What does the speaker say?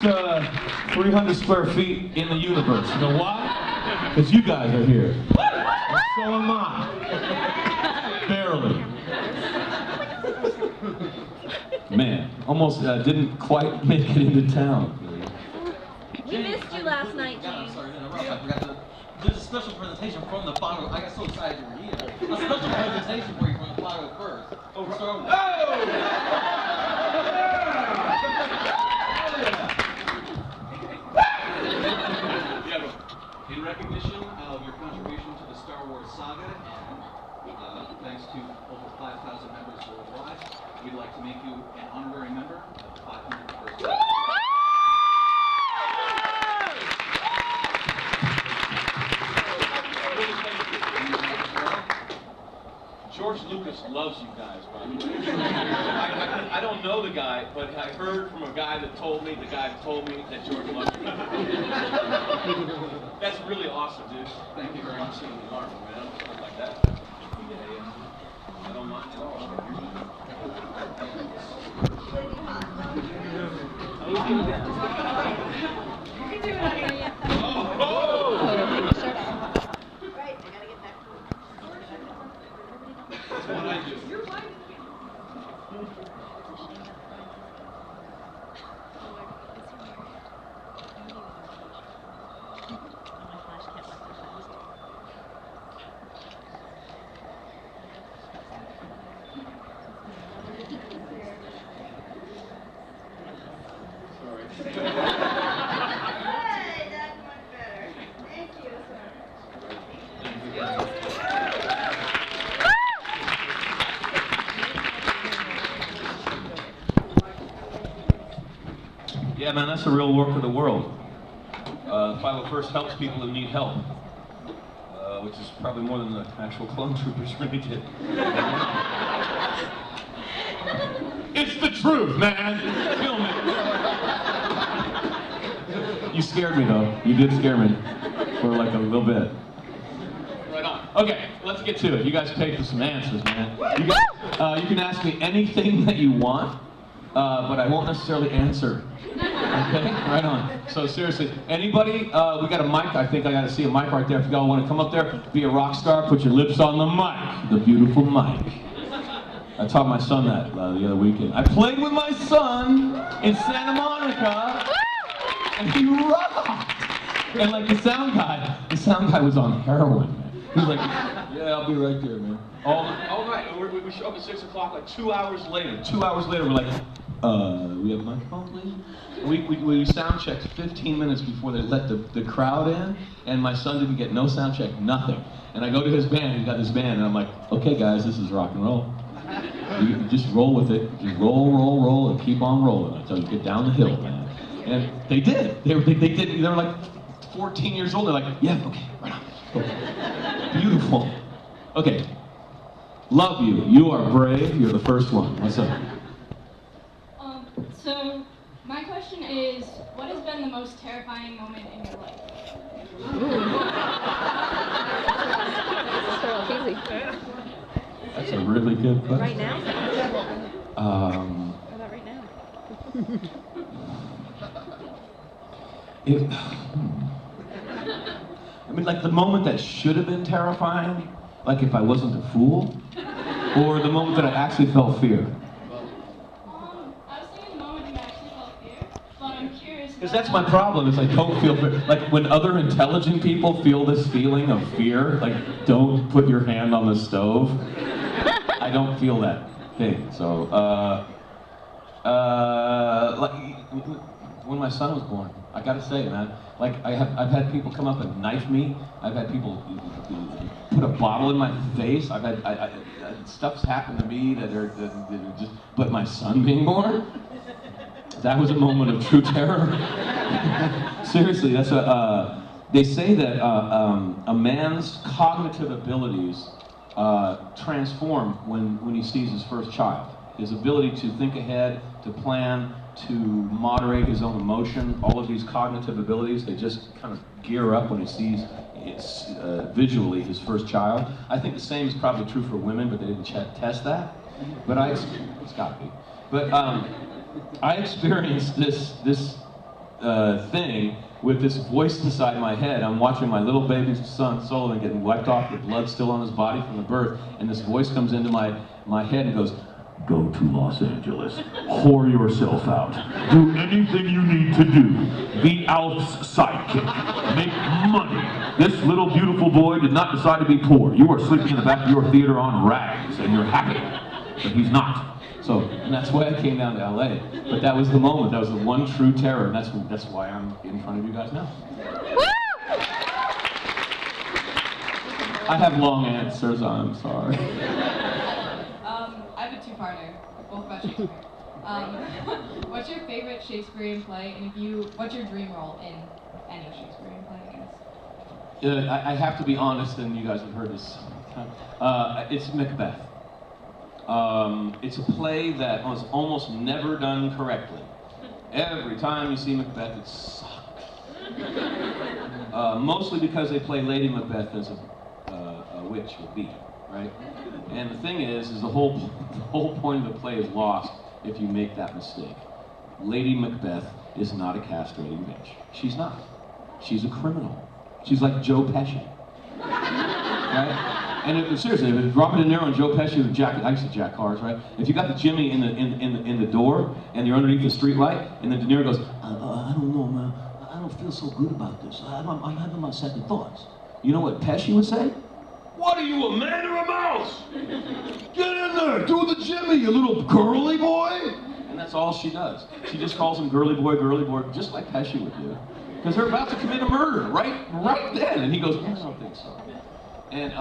300 square feet in the universe. You know why? Because you guys are here. And so am I. Barely. Man, almost didn't quite make it into town. We missed you last night, Yeah, I'm James. sorry to interrupt. I forgot to. There's a special presentation from the bottom. I got so excited you were here. A special presentation for you from the Buffyfest. Oh, Star Wars. In recognition of your contribution to the Star Wars saga, and thanks to over 5,000 members worldwide, we'd like to make you an honorary member of the 500th Club. George Lucas loves you guys, by the way. I don't know the guy, but I heard from a guy that told me, that George loves you. That's really awesome, dude. Thank you very much. Seeing the arm, man. Stuff like that. I don't mind at all. What I do. Hey, that's much better. Thank you, sir. Yeah, man, that's the real work of the world. 501st helps people who need help, which is probably more than the actual clone troopers really did. It's the truth, man. Film it. You scared me, though. You did scare me for like a little bit. Right on. Okay, let's get to it. You guys paid for some answers, man. You can ask me anything that you want, but I won't necessarily answer. Okay, right on. So seriously, anybody, we got a mic. I think I got to see a mic right there. If y'all want to come up there, be a rock star, put your lips on the mic. The beautiful mic. I taught my son that the other weekend. I played with my son in Santa Monica, and he rocked. And like the sound guy was on heroin, man. He was like, yeah, I'll be right there, man. All right. We show up at 6 o'clock, like 2 hours later. 2 hours later, we're like, we have a microphone, please? We sound checked 15 minutes before they let the crowd in, and my son didn't get no sound check, nothing. And I go to his band, he's got his band, and I'm like, okay guys, this is rock and roll. You just roll with it, just roll, and keep on rolling until you get down the hill, man. And they did. They were like 14 years old. They're like, yeah, okay, right on. Okay. Beautiful. Okay. Love you. You are brave. You're the first one. What's up? So, my question is, what has been the most terrifying moment in your life? That's a really good question. Right now? What about right now? I mean, like the moment that should have been terrifying, like if I wasn't a fool, or the moment that I actually felt fear. I was thinking the moment you actually felt fear, but I'm curious. Because that's my problem, is I don't feel fear. Like when other intelligent people feel this feeling of fear, like don't put your hand on the stove, I don't feel that thing. So, like when my son was born, I gotta say, man, like I've had people come up and knife me. I've had people put a bottle in my face. I've had stuff's happened to me that are just. But my son being born, that was a moment of true terror. Seriously, that's they say that a man's cognitive abilities transform when he sees his first child. His ability to think ahead, to plan, to moderate his own emotion, all of these cognitive abilities, they just kind of gear up when he sees visually his first child. I think the same is probably true for women, but they didn't test that. But it's got to be. But I experienced this thing with this voice inside my head. I'm watching my little baby son Sullivan getting wiped off, the blood still on his body from the birth, and this voice comes into my head and goes, "Go to Los Angeles, whore yourself out, do anything you need to do, be Alf's sidekick, make money. This little beautiful boy did not decide to be poor. You are sleeping in the back of your theater on rags, and you're happy, but he's not." So, and that's why I came down to LA. But that was the moment, that was the one true terror, and that's why I'm in front of you guys now. I have long answers, I'm sorry. I have a two-parter, both about Shakespeare. What's your favorite Shakespearean play, and what's your dream role in any Shakespearean play, I guess? I have to be honest, and you guys have heard this. It's Macbeth. It's a play that was almost never done correctly. Every time you see Macbeth, it sucks. Mostly because they play Lady Macbeth as a witch or bee, right? And the thing is the whole point of the play is lost if you make that mistake. Lady Macbeth is not a castrating bitch. She's not. She's a criminal. She's like Joe Pesci, right? And seriously, if Robert De Niro and Joe Pesci with I used to jack cars, right? If you got the Jimmy in the door and you're underneath the street light, and then De Niro goes, I don't know, man. I don't feel so good about this. I'm having my second thoughts. You know what Pesci would say? "What are you, a man or a mouse? Get in there, do the Jimmy, you little girly boy." And that's all she does. She just calls him girly boy, just like Pesci would do. Because they're about to commit a murder right then, and he goes, "I don't think so." And